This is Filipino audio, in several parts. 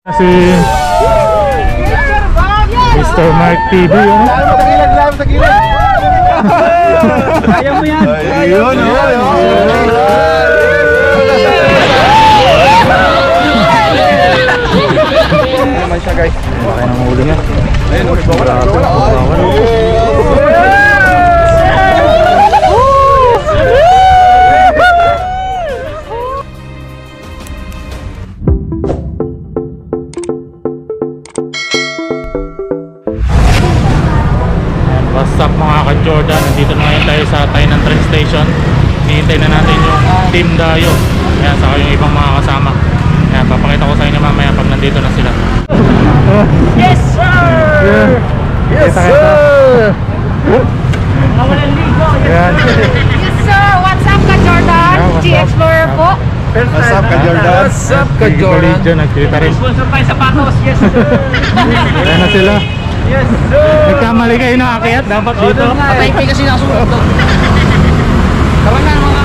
Si Mr. Mark TV, yun. Live sa gilid. Kaya mo yan. Ayun, May siya guys. Baka nang huli nga. ayun, wala. What's up mga ka-Jordan? Nandito na ngayon tayo sa Tainan train station. Hinihintay na natin yung Team Dayo. Ayan, saka yung ibang mga kasama. Ayan, papakita ko sa inyo mamaya pag nandito na sila. Yes, sir! Yes, sir! Nawalan ligo. Ayan. Yes sir, what's up ka Jordan? Yeah, what's G-Explorer up? po. What's up, ka Jordan? What's up, ka Sige, Jordan? Jordan, nagkita rin. Sponsor tayo sapatos. Yes, sir! Ayan na sila. Yes, sir! Nagkamali kayo na akayat. Dapat dito. Patay kasi nakasunod to. Tara na mga...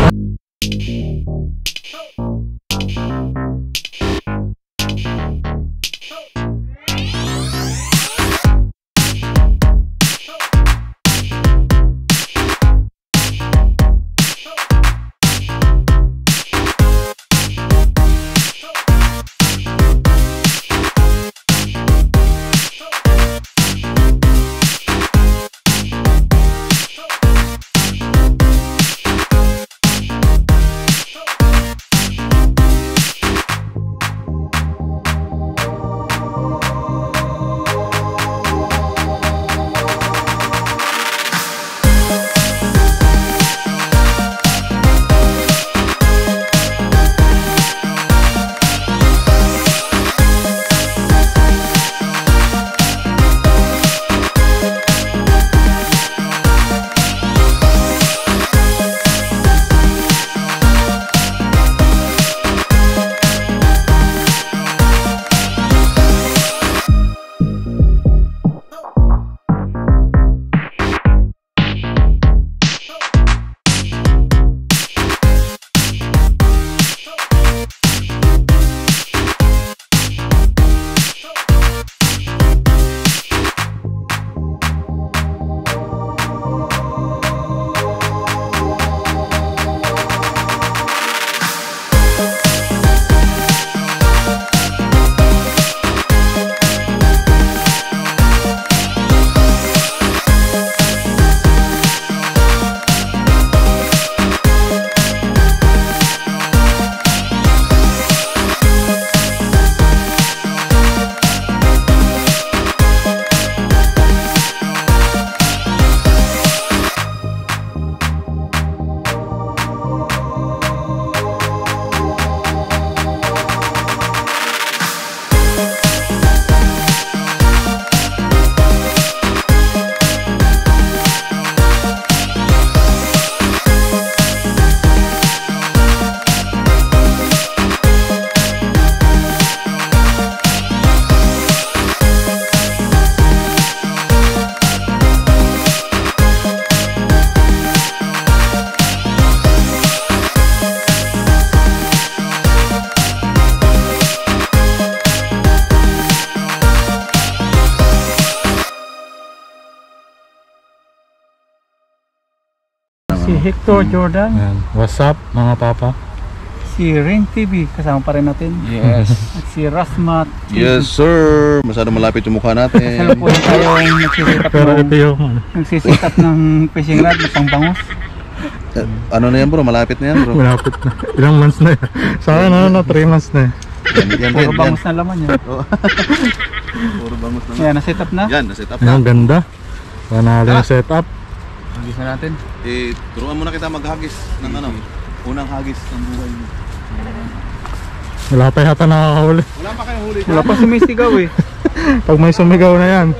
Si Hector Jordan, Ayan. What's up mga papa? si Ring TV, kasama pa rin natin. Yes. At si Rasmat. Yes, sir. Masyado malapit yung mukha natin. Salukuyan tayong Pero ito yung nagsisikat ng fishing rod na pangbangus. Ano na yan, bro? Malapit na yan, bro. malapit na. Ilang months na yan. Sa akin na 3 months na Yan, Puro bangus na laman yan. Puro bangus na. Yan, na-set up na. Yan, naset up yan. Ang na. ganda. Panalo yung setup. Hagis na natin. Turuan muna kita maghagis ng ano, unang hagis ng buhay mo. Wala pa yata nakakahuli. Wala pa kayong huli Wala pa sumisigaw eh. Pag may sumigaw na yan.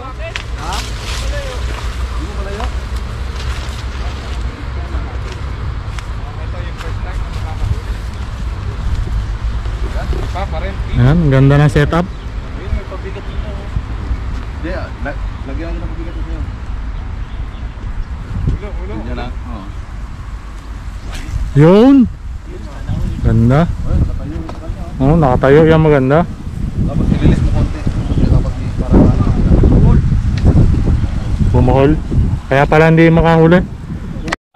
Ayan, ang ganda ng setup. Hindi, lagyan mo ng pabigat ito yun. Yan lang. Oo. Yun. Ganda. Oo, nakatayo yan, maganda. Tapos ililis mo bumuhol. Kaya pala hindi makahuli.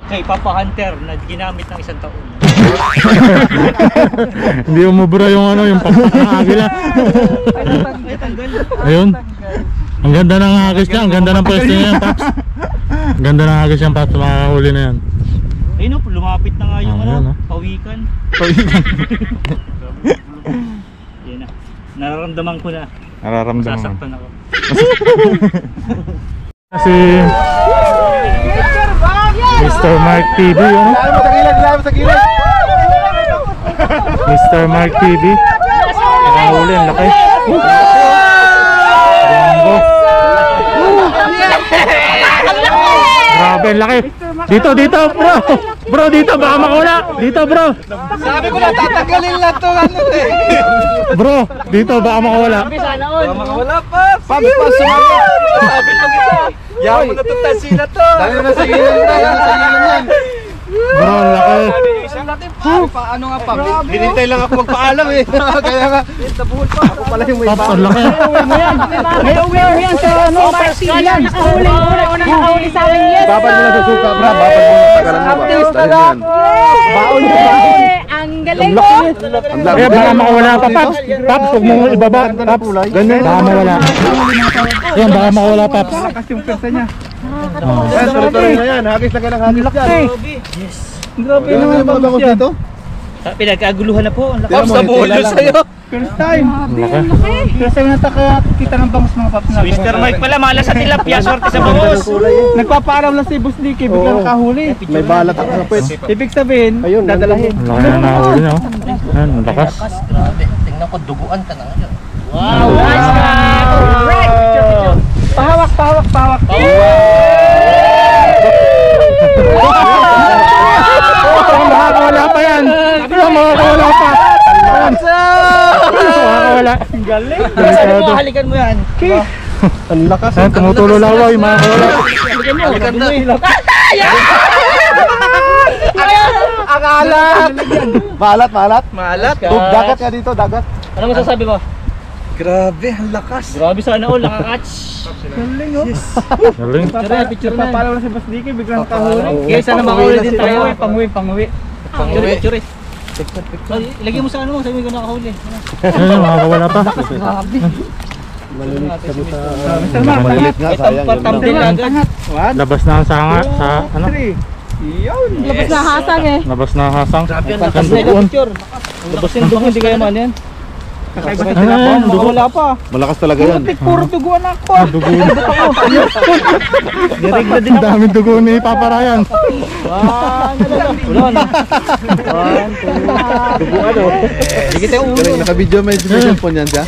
Kay Papa Hunter na ginamit ng 1 taon. Hindi umubra yung ano, yung pakpak ng agila. Ay, tanggal. Ayun. Ang ganda ng hagis niya, ang ganda ng pwesto niya yan, Paps. Ang ganda ng hagis niya, Paps, makakahuli na yan. Ayun o, lumapit na nga yung Ayan, pawikan. Yan na. Nararamdaman ko na. Nararamdaman. Sasaktan ako. Si Mr. Mark TV, ano? Sa gilid! Mr. Mark TV. Nakahuli, ang laki. Jumbo. Grabe, ang laki. Dito, bro. Bro, dito, baka makawala. Dito, bro. Sabi ko na, tatanggalin lang to. Bro, dito, baka makawala. Makawala pa! Paps, sumabi! Sabi ko kita! Yaman mo na itong tansi na to! Dali na sa gilid yan! Bro, ang laki. Ano nga pa? Hinintay lang ako magpaalam eh. Kaya nga, nabuhol pa ako pala yung may Paps, ang laki. May uwi yan sa ano, Kaya nakahuli sa amin, yes. babad mo na sa suka, bra. Babad mo na. Tagalan mo ba? Dali mo yan. baon Ang galing mo. Eh, baka makawala pa, Paps. Paps, huwag mong ibaba. Paps, ganyan. Baka mawala. Yan, baka makawala, Paps. Lakas yung persa niya. Yan, tuloy-tuloy na yan. Hagis na ka ng hagis dyan. Grabe Kaya naman nga yung mga bangos dito. Pinagkaguluhan na po. Ang lakas. Paps, nabuhol yun sa'yo. First time. Ang laki. First time nakakita ng bangus mga paps na. Mr. Mike pala, malas sa tilapia, swerte sa bangus. Nagpapaalam lang si Boss Dicky, biglang nakahuli. May balat ako sa puwet. Ibig sabihin, dadalahin. Ang laki na nahuli niya, oh. Yan, ang lakas. Grabe, tingnan ko, duguan ka na ngayon. Wow! Nice Right. Pahawak. Makakawala pa yan. Makakawala pa. Makakawala. Galing. Sabi mo, halikan mo yan. Ang lakas. Yan, tumutulo laway, makakawala. Halikan mo. Ang alat! Malat. Malat ka. Dagat ka dito, dagat. Ano masasabi mo? Grabe, ang lakas. Grabe sana all, nakakatch. Galing oh. Galing. Picture na. Nagpapaalam lang si Boss Dicky, biglang nakahuli. Oo. Kaya sana makahuli din tayo. Panguwi. Panguwi. Picture. Lagyan mo sa ano mo, sabi ko nakahuli. Yan, makakawala pa. Mr. Mark, Malilit nga, sayang yun. thumbnail agad. Labas na ang sanga sa ano? Yun. Labas na hasang eh. Labas na hasang. Labas na yung picture. Labas yung dugo, hindi kaya man yan. Ayan, dugo. Wala pa. Malakas talaga yan. Puro duguan ako. Dugo na. Dirig na din Ang daming dugo ni Papa Ryan. Wala na. Duguan o. Hindi kita yung ulo. Galing, naka-video may cellphone yan siya.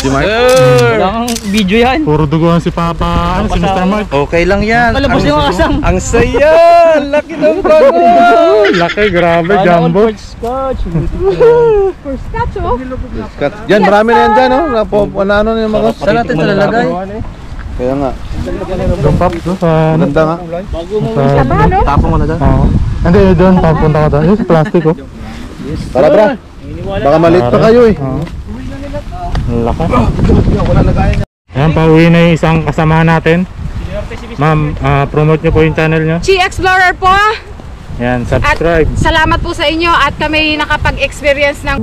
Si Mark? Wala kang video yan. Puro duguan si Papa, ano, si Mr. Mark. Okay lang yan. Palabas yung asang. Ang saya! Laki ng bago! Laki, grabe, jumbo. Scotch. First catch oh. Cut. Yan, marami na yan dyan, no? Ano na yung mga... Saan natin talalagay? Kaya nga, Doon, Paps, doon sa ano? maganda nga. Sa Ano? Tapong mo na dyan. Oo. Hindi, doon, papunta ka doon. Yung plastic, oh. Tara, bra. Baka maliit pa kayo eh. Oo. Ang laki. Ayan, pauwi na yung isang kasamahan natin. Ma'am, promote nyo po yung channel nyo. Chi Explorer po. Ayan, At subscribe. salamat po sa inyo at kami nakapag-experience ng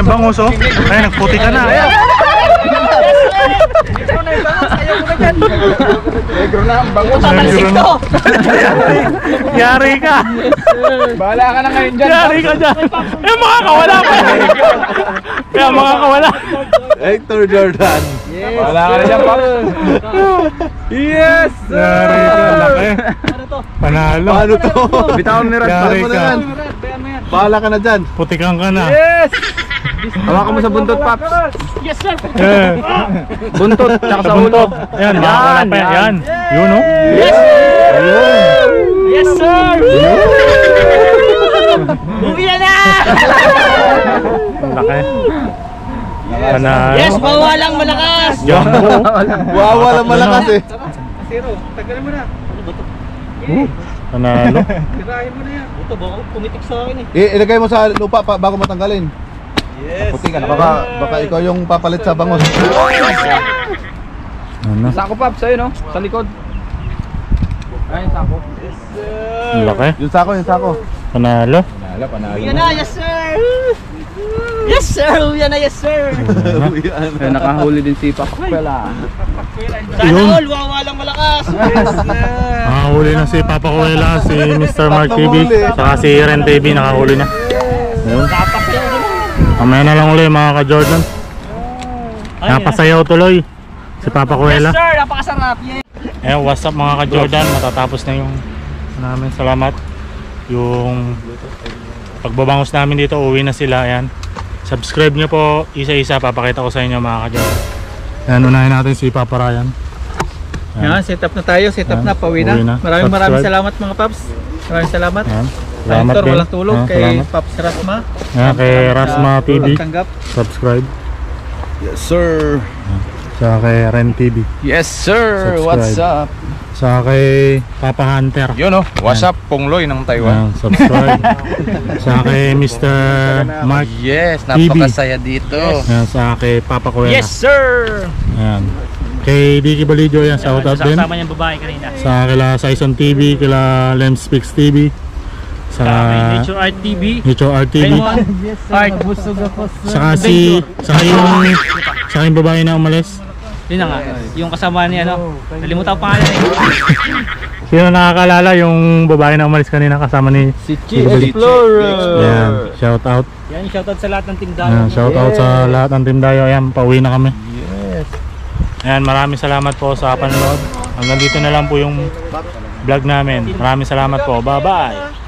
bangus oh. Ay, nagputi ka na. Negro na ang bangus. Yari ka. Bahala ka na ngayon dyan. Yari ka dyan. Eh, makakawala pa. Kaya makakawala. Hector Jordan. Yes. Bahala ka na dyan, Pops. Yes, Yari ka. Laki. Panalo. Paano to? Bitawan ni Rad. Yari Paano na ka. yan? Bahala ka na dyan. Putikan ka na. Yes! Hawakan mo sa buntot, Pops. Eh. Buntot, tsaka Sa buntot. Ayan, makakawala pa yan. Yan. Yun oh. Yes, sir! Uwi na! Laki. Panalo. Yes, bawalang malakas! Jumbo. Wow, walang malakas eh. Panalo. Ito, baka pumitik sa akin eh. Ilagay mo sa lupa bago matanggalin. Yes. Puti ka na. Baka ikaw yung papalit sa bangus. Ano? Sako, Pops, sa'yo, no? Sa likod. Ay, sako. Laki. Yung sako. Panalo. Uwi na, yes, sir! Yes, sir! Uwi na, yes, sir! Nakahuli din si Papa Kuela. Sana all, wawalang malakas! Nakahuli na si Papa Kuela, si Mr. Mark TV, saka si Ren TV nakahuli na. Ayun. Mamaya na lang ulit mga ka-Jordan. Napasayaw tuloy si Papa Kuela. Yes, sir! Napakasarap! Yeah. Eh, what's up mga ka-Jordan? Matatapos na yung namin. Salamat. Yung pagbabangos namin dito, uwi na sila. Ayan. Subscribe nyo po isa-isa. Papakita ko sa inyo mga ka-Jordan. Ayan, unahin natin si Papa Ryan. Yan, set up na tayo, set up Yan, na, pauwi na. uwi na. Maraming Subscribe. salamat mga Paps. Maraming salamat. Ayan. Sa Salamat Hector, din. walang tulog. Ayan, Kay salamat. Paps Rasma. Ayan, kay Rasma TV. Tanggap. Subscribe. Yes, sir. Saka kay Ren TV. Yes, sir. Subscribe. What's up? Saka kay Papa Hunter. Yun, no? What's up, Pongloy ng Ayan, Taiwan? subscribe. Saka kay Mr. Mark. Yes, TV. napakasaya dito. Ayan, saka kay Papa Kuela. Yes, sir! Ayan. Kay Dicky Balidio yan, shout out din. Kasama niyang babae kanina. Sa kila Saison TV, kila Lems Speaks TV. Sa Nature Art TV. Nature Art TV. Art. Saka yung babae na umalis. Yun na nga. Yung kasama niya, ano. Nalimutan ko pangalan eh. Sino nakakalala yung babae na umalis kanina kasama ni Si Chi Explorer. Ayan, shout out. Yan, shoutout sa lahat ng Team Dayo. Ayan, shout out sa lahat ng Team Dayo. Ayan, pauwi na kami. Yes. Ayan, maraming salamat po sa panonood. Hanggang dito na lang po yung vlog namin. Maraming salamat po. Bye-bye.